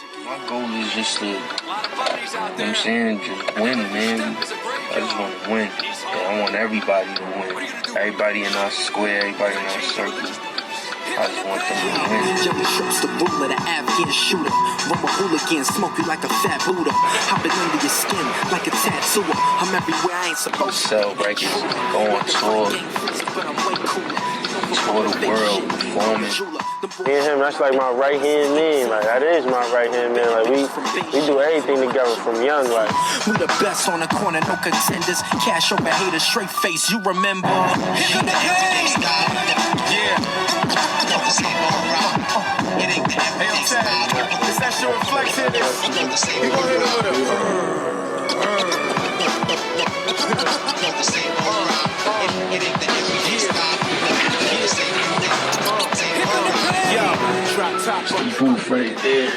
My goal is just to, you know what I'm saying, just win, man. I just want to win. And I want everybody to win. Everybody in our square, everybody in our circle. I just want them to win. Young Trips, the ruler, the Afghan shooter. Rubber hooligan, smoke you like a fat Buddha. Hopping under your skin like a tattoo. I'm everywhere I ain't supposed to. Sell records, go on tour. Tour the world, performing. Me and him, that's like my right-hand man. Like, that is my right-hand man. Like, we do everything together from young, like. We the best on the corner, no contenders. Cash over haters, straight face, you remember. Hit the game! Yeah. Is that your reflection? You gon' hit it with Booth right there.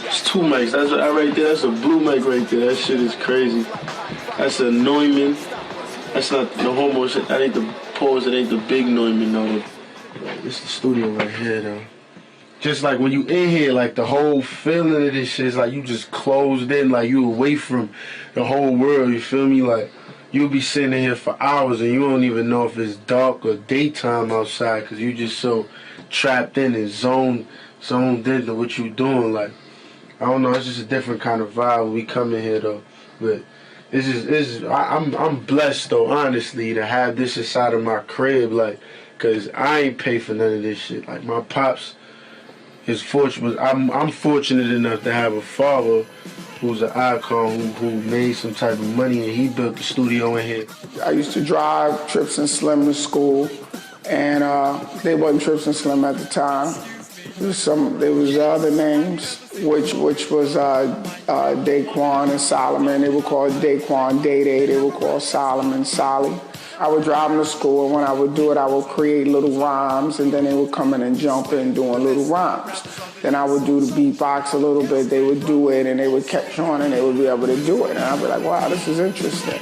It's two mics. That's right there. That's a blue mic right there. That shit is crazy. That's a Neumann. That's not the homo shit. That ain't the pause. It ain't the big Neumann. No. This is the studio right here, though. Just like when you in here, like the whole feeling of this shit is like you just closed in, like you away from the whole world. You feel me? Like you'll be sitting in here for hours and you don't even know if it's dark or daytime outside because you just so trapped in and zoned into what you doing. Like I don't know, it's just a different kind of vibe when we come in here though. But I'm blessed though, honestly, to have this inside of my crib, like, cause I ain't pay for none of this shit. Like my pops is fortunate. I'm fortunate enough to have a father who's an icon who made some type of money and he built the studio in here. I used to drive Trips and Slim to school, and they wasn't Trips and Slim at the time. There was other names, which was Daquan and Solomon. They were called Daquan Day Day. They were called Solomon Solly. I would drive them to school, and when I would do it, I would create little rhymes, and then they would come in and jump in doing little rhymes. Then I would do the beatbox a little bit. They would do it, and they would catch on, and they would be able to do it. And I'd be like, wow, this is interesting.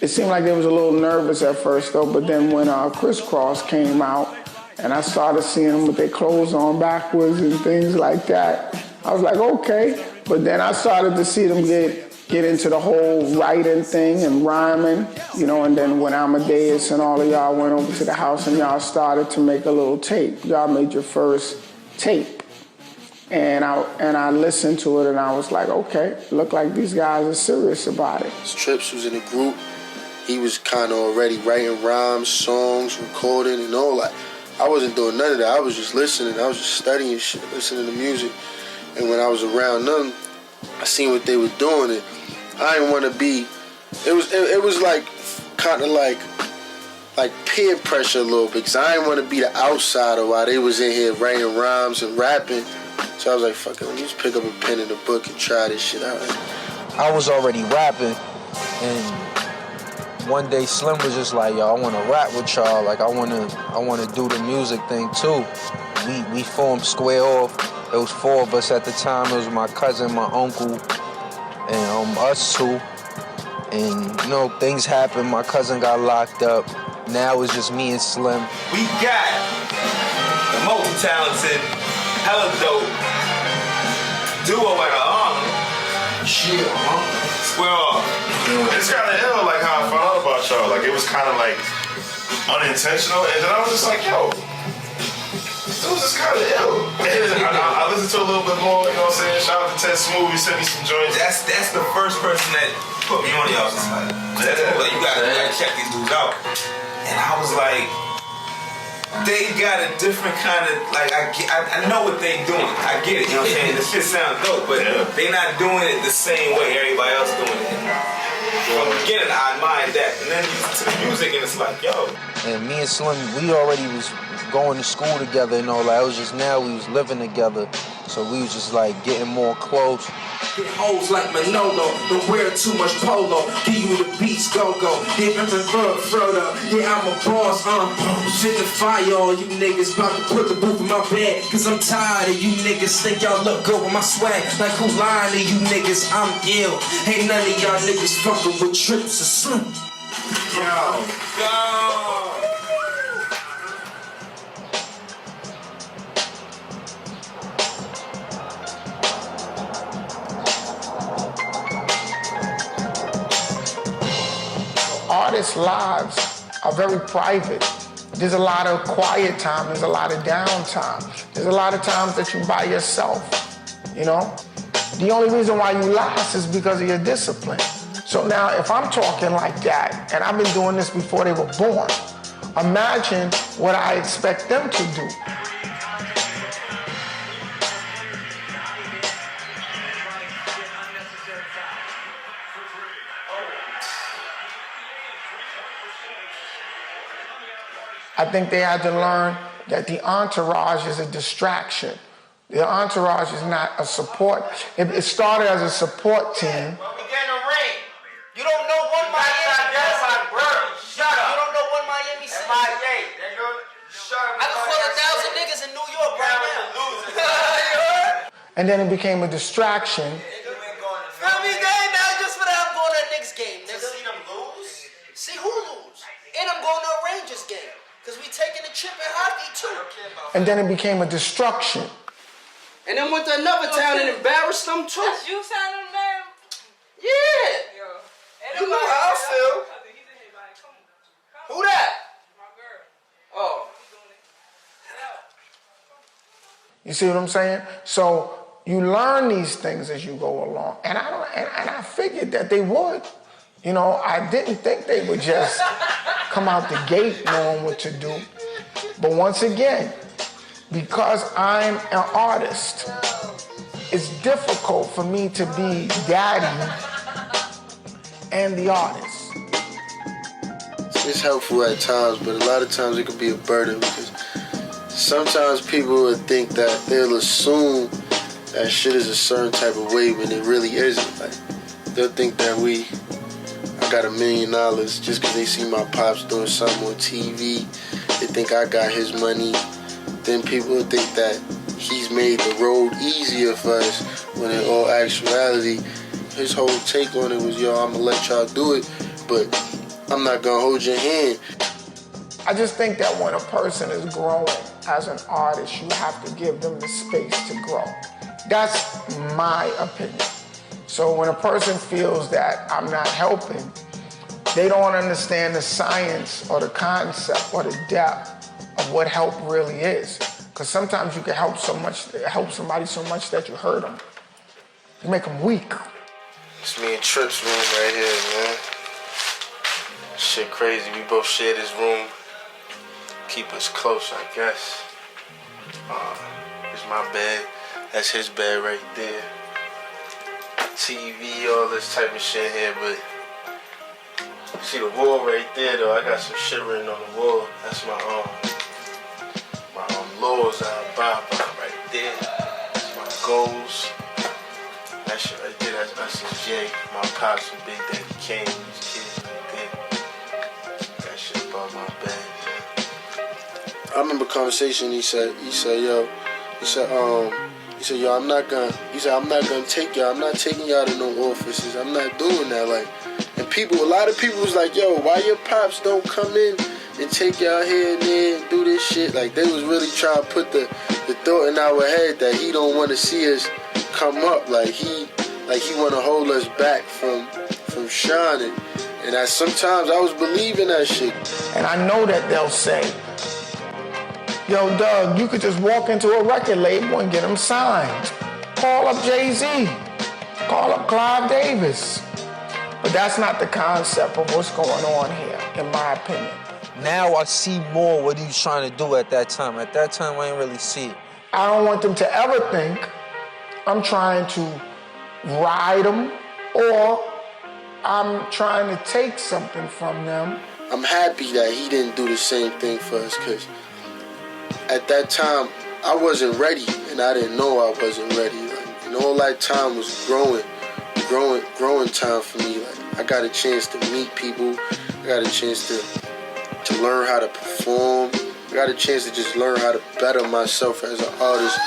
It seemed like they was a little nervous at first, though, but then when Crisscross came out and I started seeing them with their clothes on backwards and things like that, I was like, okay. But then I started to see them get into the whole writing thing and rhyming, you know, and then when Amadeus and all of y'all went over to the house and y'all started to make a little tape. Y'all made your first tape. And I listened to it and I was like, okay, look like these guys are serious about it. Trips was in the group. He was kind of already writing rhymes, songs, recording, and all that. I wasn't doing none of that. I was just listening. I was just studying shit, listening to music. And when I was around them, I seen what they were doing. And I didn't want to be. It was like kind of like peer pressure a little bit, because I didn't want to be the outsider while they was in here writing rhymes and rapping. So I was like, fuck it, let me just pick up a pen and a book and try this shit out. I was already rapping, and one day Slim was just like, yo, I want to rap with y'all. Like, I want to do the music thing too. We formed Square Off. It was 4 of us at the time. It was my cousin, my uncle, and us two. And you know, things happened. My cousin got locked up. Now it's just me and Slim. We got the multi-talented, hella dope duo out of Harlem. Shit, Square Off. It's kind of ill, like how I found out about y'all. Like, it was kind of like unintentional, and then I was just like, yo, it was just kind of ill. And I listened to a little bit more, you know what I'm saying? Shout out to Ted Smooth, he sent me some joints. That's the first person that put me on y'all. Like, you gotta check these dudes out. And I was like, they got a different kind of, like, I know what they doing. I get it, you know what I'm saying? The shit sounds dope, but they not doing it the same way everybody else doing it. From the beginning, I admired that. And then you listen to the music and it's like, yo. And me and Slim, we already was going to school together and all that. It was just now we was living together, so we was just like getting more close. Hit hoes like Manolo, don't wear too much polo. Give you the beats, go-go. Hit the Frodo. Yeah, I'm a boss, shit to fire all you niggas. About to put the booth in my bed, cause I'm tired of you niggas. Think y'all look good with my swag. Like who lying to you niggas? I'm ill. Ain't none of y'all niggas fucking with trips or slim. Yo. Artists' lives are very private. There's a lot of quiet time, there's a lot of downtime. There's a lot of times that you by yourself, you know? The only reason why you last is because of your discipline. So now if I'm talking like that, and I've been doing this before they were born, imagine what I expect them to do. I think they had to learn that the entourage is a distraction. The entourage is not a support. It started as a support team. We getting a ring. You don't know one Miami. That's my brother. Shut up. You don't know one Miami city. MIA. I can call 1,000 niggas in New York right now. And then it became a distraction. Feel me, gang? Now just for that, I'm going to a Knicks game, nigga. See them lose? See who lose? And I'm going to a Rangers game. Because we taking a trip in hockey, too. And then it became a destruction. And then went to another town and embarrassed them, too. That's you signing them? Yeah. You know how I feel. Who that? My girl. Oh. You see what I'm saying? So you learn these things as you go along. And I figured that they would. You know, I didn't think they would just come out the gate knowing what to do. But once again, because I'm an artist, it's difficult for me to be daddy and the artist. It's helpful at times, but a lot of times it can be a burden because sometimes people would think that they'll assume that shit is a certain type of way when it really isn't. Like, they'll think that I got $1 million just because they see my pops doing something on TV. They think I got his money. Then people think that he's made the road easier for us, when in all actuality, his whole take on it was, yo, I'm going to let y'all do it, but I'm not going to hold your hand. I just think that when a person is growing as an artist, you have to give them the space to grow. That's my opinion. So when a person feels that I'm not helping, they don't understand the science or the concept or the depth of what help really is. Because sometimes you can help somebody so much that you hurt them. You make them weak. It's me and Trip's room right here, man. Shit crazy. We both share this room. Keep us close, I guess. It's my bed. That's his bed right there. TV, all this type of shit here, but see the wall right there though, I got some shit written on the wall. That's my laws I abide by right there. That's my goals. That shit right there, that's his J. My pops and Big Daddy Kane, these kids right there. That shit above my bed. I remember a conversation he said, yo, I'm not gonna take y'all. I'm not taking y'all to no offices. I'm not doing that. Like, and a lot of people was like, yo, why your pops don't come in and take y'all here and there and do this shit? Like, they was really trying to put the thought in our head that he don't want to see us come up. Like he want to hold us back from shining. And sometimes I was believing that shit. And I know that they'll say, yo, Doug, you could just walk into a record label and get them signed. Call up Jay-Z. Call up Clive Davis. But that's not the concept of what's going on here, in my opinion. Now I see more what he was trying to do at that time. At that time, I didn't really see it. I don't want them to ever think I'm trying to ride them or I'm trying to take something from them. I'm happy that he didn't do the same thing for us, because at that time, I wasn't ready, and I didn't know I wasn't ready. Like, and all that time was growing time for me. Like, I got a chance to meet people. I got a chance to learn how to perform. I got a chance to just learn how to better myself as an artist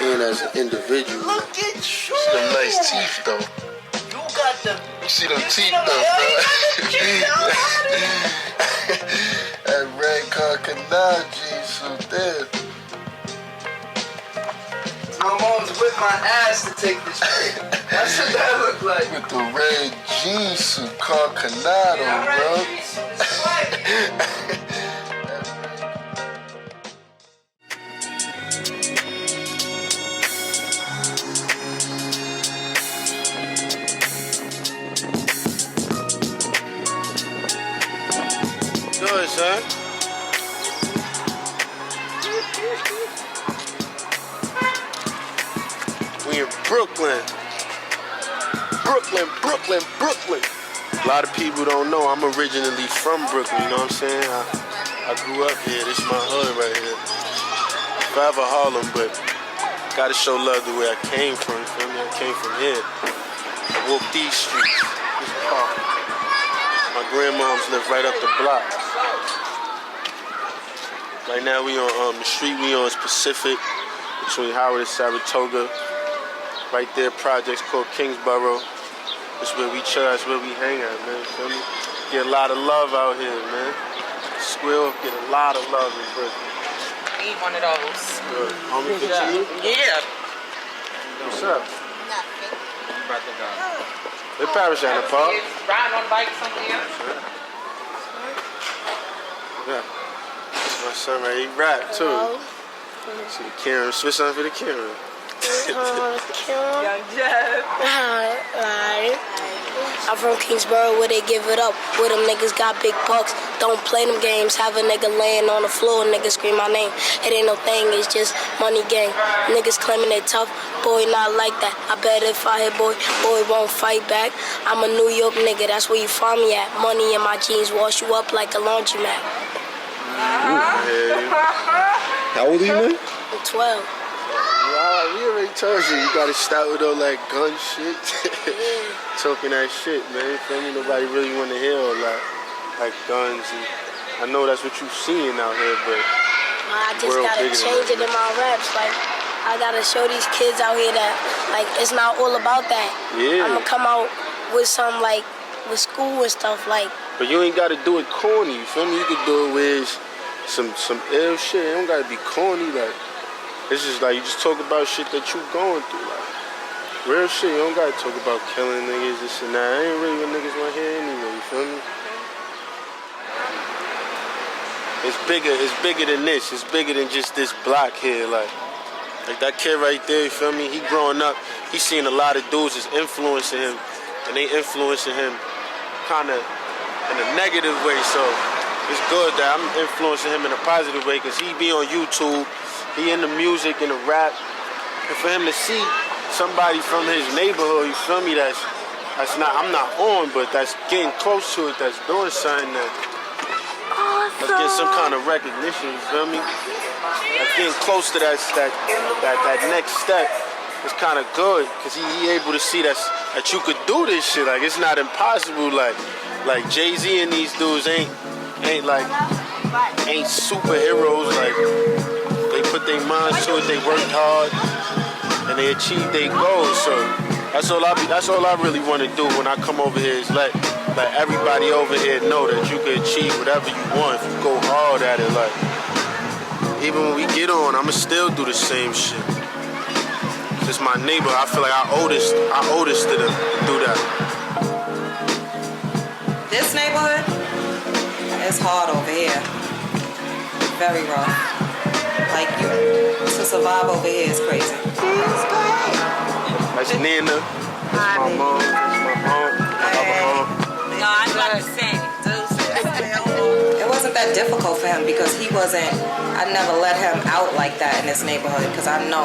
and as an individual. Look at you. See them nice teeth, though. You got the. You see them teeth, them, though, bro? That red coconut jeans so there. My mom's whipped my ass to take this pic. That's what that look like. With the red jeans suit, coconut, bro. Good, son. We in Brooklyn. Brooklyn. A lot of people don't know I'm originally from Brooklyn, you know what I'm saying? I grew up here. This is my hood right here. Forever Harlem, but gotta show love the way I came from, you feel me? I came from here. I walked these streets, this park. My grandmoms live right up the block. Right now we on the street we on is Pacific, between Howard and Saratoga. Right there, projects called Kingsborough. That's where we chill, that's where we hang at, man. Feel me? Get a lot of love out here, man. Squill, get a lot of love in Brooklyn. Need one of those. Good. Homie, fit to you? Yeah. What's up? Nothing. You about to go? We're Paris at the park. Riding on a bike somewhere. Yeah. That's my son right here. He rap too. See the camera. Switch on for the camera. Young Jeff. Hi. I'm from Kingsborough where they give it up. Where them niggas got big bucks. Don't play them games. Have a nigga laying on the floor. Niggas scream my name. It ain't no thing. It's just money gang. Niggas claiming they tough. Boy, not like that. I bet if I hit boy won't fight back. I'm a New York nigga. That's where you find me at. Money in my jeans wash you up like a laundromat. How old are you, man? I'm 12. We already told you, you gotta start with all that gun shit. Talking that shit, man. Feel me? Nobody really wanna hear all that, like guns. And I know that's what you seeing out here, but I just gotta change it in my raps. Like, I gotta show these kids out here that, like, it's not all about that. Yeah. I'm gonna come out with some, like, with school and stuff, like. But you ain't gotta do it corny, you feel me? You could do it with some ill shit. It don't gotta be corny, like. It's just like you just talk about shit that you going through, like real shit. You don't gotta talk about killing niggas, this and that. I ain't really what niggas want to hear anyway. You feel me? It's bigger than this. It's bigger than just this block here. Like that kid right there. You feel me? He growing up. He seen a lot of dudes is influencing him, and they influencing him kind of in a negative way. So it's good that I'm influencing him in a positive way because he be on YouTube. He in the music, in the rap, and for him to see somebody from his neighborhood, you feel me, that's not, I'm not on, but that's getting close to it, that's doing something that's getting some kind of recognition, you feel me? That's getting close to that next step. It's kind of good, because he able to see that you could do this shit. Like, it's not impossible, like Jay-Z and these dudes ain't superheroes, like, they put their minds to it, they worked hard, and they achieved their goals. So that's all I really want to do when I come over here is let everybody over here know that you can achieve whatever you want if you go hard at it. Like even when we get on, I'ma still do the same shit. It's my neighbor. I feel like I owe this to them to do that. This neighborhood is hard over here. Very rough. Like, to survive over here is crazy. That's Nina. That's my mom. That's my mom. No, I was about to say, it wasn't that difficult for him because I never let him out like that in this neighborhood because I know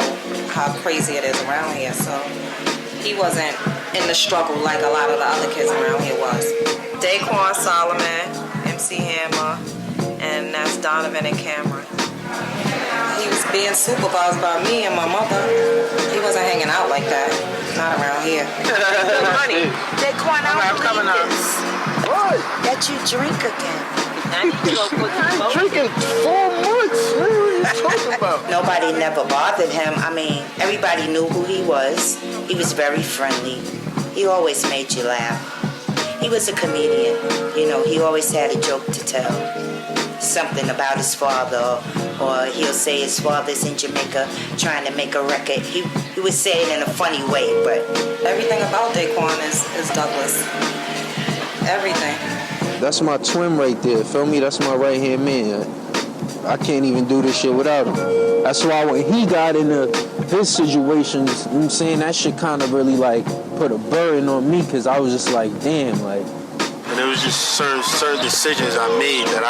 how crazy it is around here. So he wasn't in the struggle like a lot of the other kids around here was. Daquan Solomon, MC Hammer, and that's Donovan and Cameron. he was being supervised by me and my mother. He wasn't hanging out like that. Not around here. Good money. Daquan, I don't coming believe up. this. What? That you drink again. I need to go put I ain't drinking 4 months. What are you talking about? Nobody never bothered him. I mean, everybody knew who he was. He was very friendly. He always made you laugh. He was a comedian. You know, he always had a joke to tell. Something about his father, or he'll say his father's in Jamaica trying to make a record. He would say it in a funny way, but Everything about Daquan is Douglas. Everything. That's my twin right there, feel me? That's my right-hand man. I can't even do this shit without him. That's why when he got into his situations, you know what I'm saying, that shit kind of really, like, put a burden on me, because I was just like, damn, like. And it was just certain decisions I made that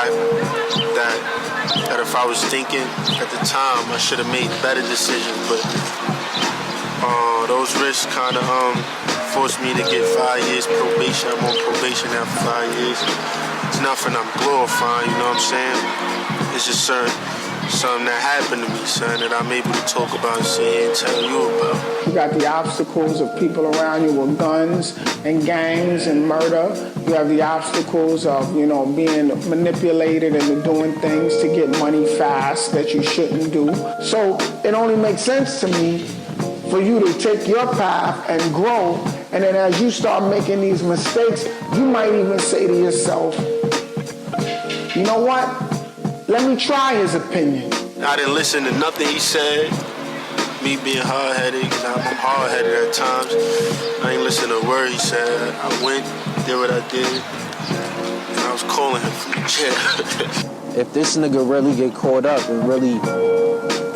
if I was thinking at the time, I should have made better decisions, but those risks kind of forced me to get 5 years probation. I'm on probation now for 5 years. It's nothing I'm glorifying, you know what I'm saying? It's just something that happened to me, son, that I'm able to talk about and sit here and tell you about. You got the obstacles of people around you with guns and gangs and murder. You have the obstacles of, you know, being manipulated into doing things to get money fast that you shouldn't do. So it only makes sense to me for you to take your path and grow. And then as you start making these mistakes, you might even say to yourself, you know what? Let me try his opinion. I didn't listen to nothing he said. Me being hard-headed, because I'm hard-headed at times. I ain't listen to a word he said. I went, did what I did, and I was calling him from the jail. If this nigga really get caught up and really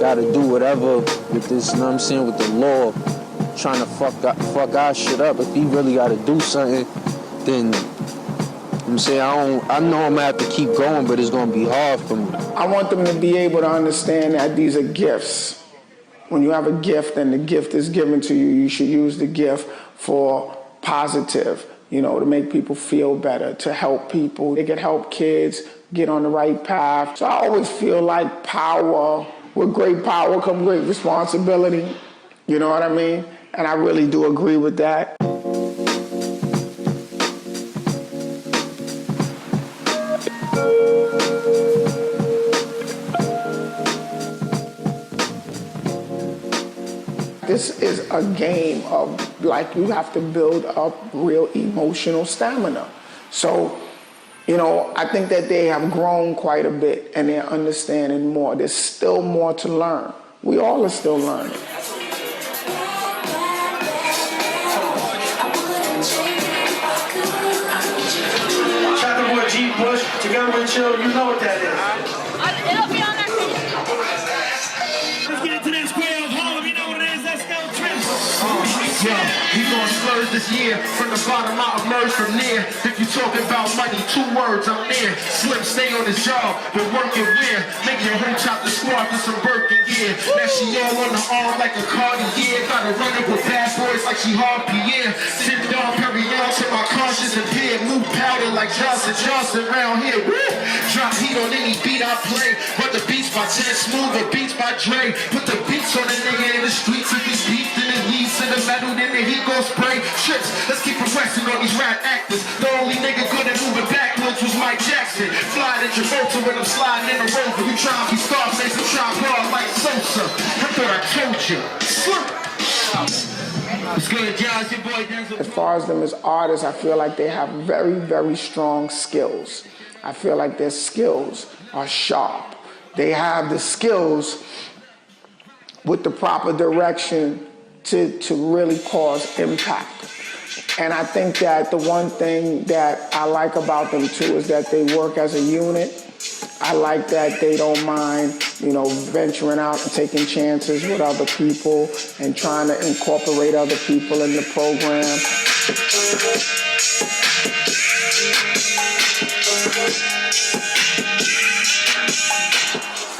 gotta do whatever with this, you know what I'm saying, with the law, trying to fuck our shit up, if he really gotta do something, then, you know what I'm saying, I know I'm gonna have to keep going, but it's gonna be hard for me. I want them to be able to understand that these are gifts. When you have a gift and the gift is given to you, you should use the gift for positive, you know, to make people feel better, to help people. It can help kids get on the right path. So I always feel like power, with great power comes great responsibility. You know what I mean? And I really do agree with that. This is a game of, like, you have to build up real emotional stamina. So, you know, I think that they have grown quite a bit and they're understanding more. There's still more to learn. We all are still learning. Chapter boy G Bush, together with Chill, you know what that is. It'll be on our page. Let's get into this square of Harlem. You know what it is? Let's go, Trips. Yeah, he gon' splurge this year. From the bottom, I emerge from near. If you talking about money, 2 words, I'm near. Slim, stay on his job, but work it where? Make your whole chop the squad for some Birkin gear. Now she all on the arm like a Cartier. Gotta run it with bad boys like she hard Pierre. Sit down, Perrier, till my conscience impaired. Move powder like Johnson round here. Woo! Drop heat on any beat I play. Run the beats by 10 Smooth or beats by Dre. Put the beats on a nigga in the streets. If he's deep, then it leads to the metal, then the heat gon' spray. Trips, let's keep progressing on these rap actors. The only nigga good at moving backwards was Mike Jackson. Fly to Travolta when I'm sliding in the Rover. You trying to be Scarface, I'm trying to guard like Sosa. I thought I told you. What's good, Josh? Your boy Denzel. As far as them as artists, I feel like they have very, very strong skills. I feel like their skills are sharp. They have the skills with the proper direction to really cause impact. And I think that the one thing that I like about them too is that they work as a unit. I like that they don't mind, you know, venturing out and taking chances with other people and trying to incorporate other people in the program.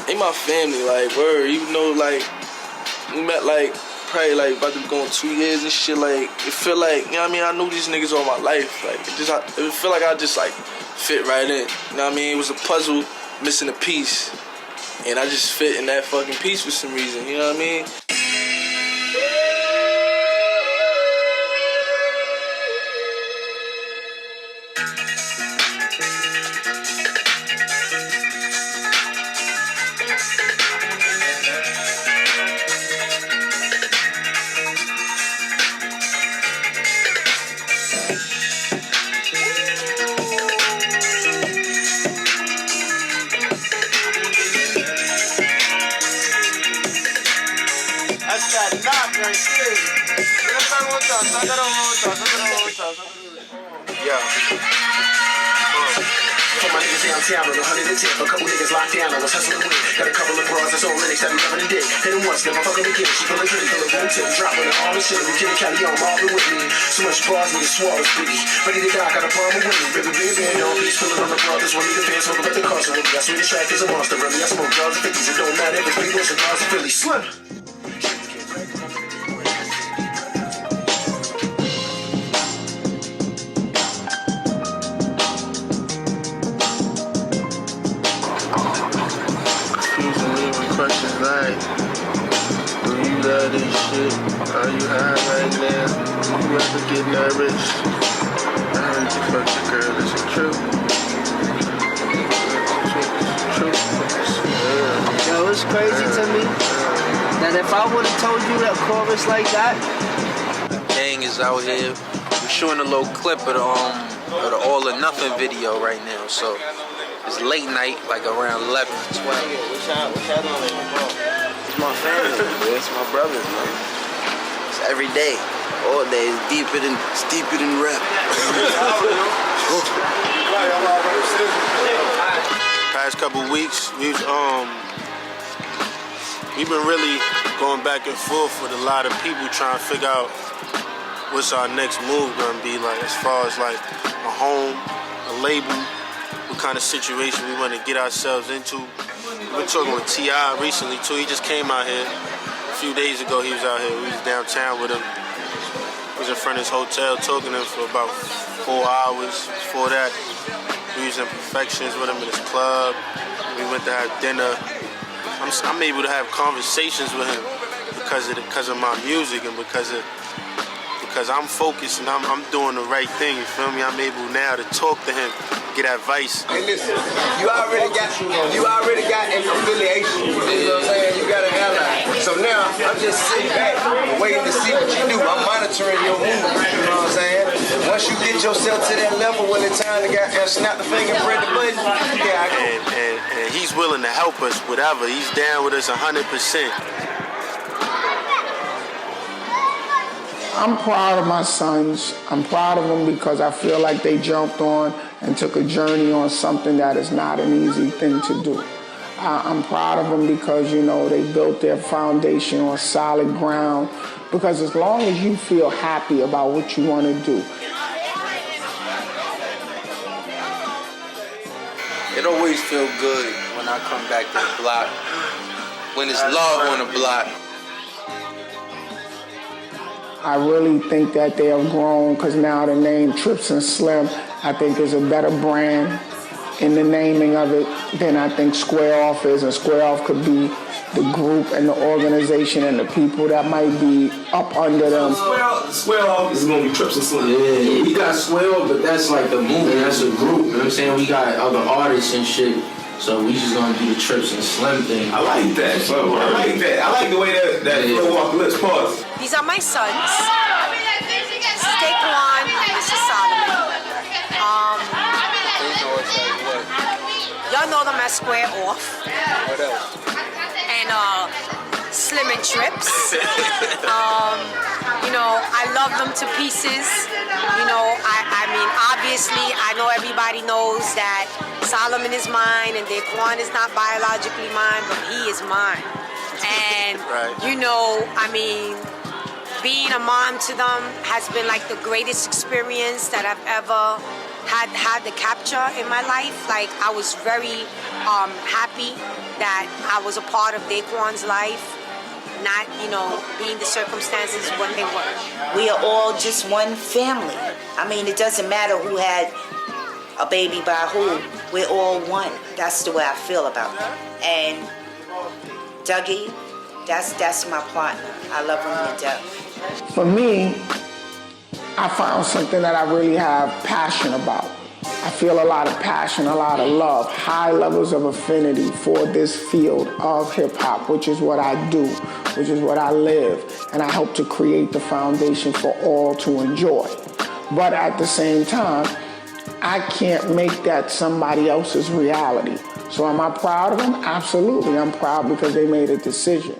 They my family, like, word, even though, like, we met, like, probably, like, about to be going 2 years and shit, like, it feel like, you know what I mean, I knew these niggas all my life, like, it feel like I just, like, fit right in, you know what I mean, it was a puzzle missing a piece, And I just fit in that fucking piece for some reason, you know what I mean? Downtown on 110, a couple niggas locked down, I was hustling with. Got a couple of bras that's on Linux that be loving the dick. Hit them once, never fucking again. She feelin' pretty, feelin' boom tip, dropping all the shit. We kidding Cali on Marvin with me. So much bars, niggas swallow biggie. Ready to die, got a problem with me. Baby, baby, band on beats, feelin' on the brothers. Want me to fans, smoke up the cars with me. I swear this track is a monster, really. I smoke drugs and 50s, it don't matter if it's big boys and cars in Philly. Slim. Like, do you love this shit? Are you high right now? Do you ever get nervous? I heard you fuck your girl, is it true? Yo, it's crazy to me that if I would've told you that chorus like that. Gang is out here. We're showing a little clip of the All or Nothing video right now, so it's late night, like around 11, 12. What's happening, bro? It's my family, man. It's my brothers, man. It's every day, all day. It's deeper than rap. Past couple weeks, we've been really going back and forth with a lot of people trying to figure out what's our next move gonna be like, as far as like a home, a label. What kind of situation we want to get ourselves into. We've been talking with T.I. recently too. He just came out here a few days ago. He was out here. We was downtown with him. Was in front of his hotel talking to him for about 4 hours. Before that, we was in Perfections with him in his club. We went to have dinner. I'm able to have conversations with him because of my music and because I'm focused and I'm doing the right thing. You feel me? I'm able now to talk to him, get advice. Hey, listen, you already got an affiliation. You know what I'm saying? You got an ally. So now I'm just sitting back, waiting to see what you do. I'm monitoring your moves. You know what I'm saying? Once you get yourself to that level, when it's time to snap the finger, press the button, yeah, I go. And he's willing to help us, whatever. He's down with us 100%. I'm proud of my sons. I'm proud of them because I feel like they jumped on and took a journey on something that is not an easy thing to do. I'm proud of them because, you know, they built their foundation on solid ground. Because as long as you feel happy about what you want to do. It always feel good when I come back to the block. When it's love on the block. I really think that they have grown because now the name Trips and Slim, I think, is a better brand in the naming of it than I think Square Off is. And Square Off could be the group and the organization and the people that might be up under them. Square Off is going to be Trips and Slim. Yeah, we got Square Off, but that's like the movement, that's a group. You know what I'm saying? We got other artists and shit. So we just gonna do the Trips and Slim thing. I like that. I like that. I like the way that Flo Walker Lips pause. These are my sons. This is Daquan, this is Solomon. Y'all know them as Square Off. What else? And Slim and Trips. You know, I love them to pieces. You know, I mean, obviously, I know everybody knows that Solomon is mine and Daquan is not biologically mine, but he is mine. And, you know, I mean, being a mom to them has been like the greatest experience that I've ever had to capture in my life. Like, I was very happy that I was a part of Daquan's life, not, you know, being the circumstances when they were. We are all just one family. I mean, it doesn't matter who had a baby by who. We're all one. That's the way I feel about it. And Dougie, that's my partner. I love him to death. For me, I found something that I really have passion about. I feel a lot of passion, a lot of love, high levels of affinity for this field of hip-hop, which is what I do, which is what I live, and I help to create the foundation for all to enjoy. But at the same time, I can't make that somebody else's reality. So am I proud of them? Absolutely, I'm proud because they made a decision.